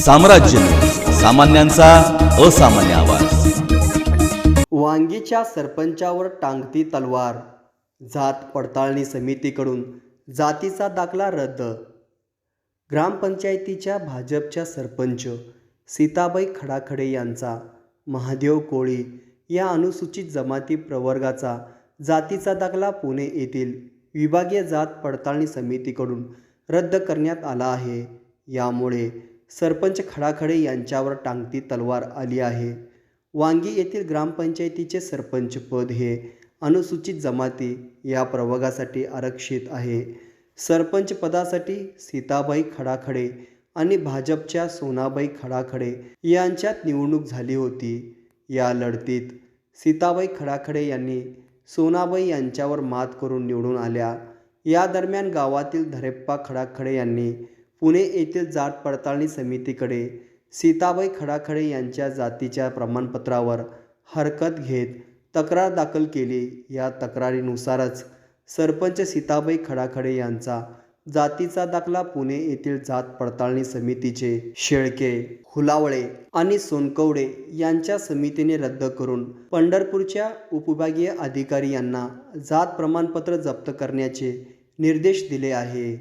साम्राज्य न्यूज, सामान्यांचा असामान्य आवाज। वांगीच्या सरपंचावर टांगती तलवार, जात पडताळणी समितीकडून जातीचा दाखला रद्द। ग्रामपंचायतीच्या भाजपच्या सरपंच सीताबाई खडाखडे यांचा महादेव कोळी या अनुसूचित जमाती प्रवर्गाचा जातीचा दाखला पुणे येथील विभागीय जात पडताळणी समितीकडून रद्द करण्यात आला आहे। यामुळे सरपंच खडाखडे यांच्यावर टांगती तलवार आली आहे। वांगी येथील ग्रामपंचायतीचे सरपंच पद हे अनुसूचित जमाती या प्रवर्गासाठी आरक्षित आहे। सरपंच पदासाठी सीताबाई खडाखडे आणि भाजपच्या सोनाबाई खडाखडे यांच्यात निवडणूक झाली होती। या लढतीत सीताबाई खडाखडे यांनी सोनाबाई यांच्यावर मात करून निवडून आल्या। या दरम्यान गावातील धरेप्पा खडाखडे यांनी पुणे येथील जात पडताळणी समितीकडे सीताबाई खडाखडे यांच्या जातीच्या प्रमाणपत्रावर हरकत घेत तक्रार दाखल केली। या तक्रारीनुसारच सरपंच सीताबाई खडाखडे यांचा जातीचा दाखला पुणे येथील जात पडताळणी समितीचे शेळके, हुलावळे आणि सोनकवडे यांच्या समितीने रद्द करून पंढरपूरच्या उपविभागीय अधिकारी यांना जात प्रमाणपत्र जप्त करण्याचे निर्देश दिले आहे।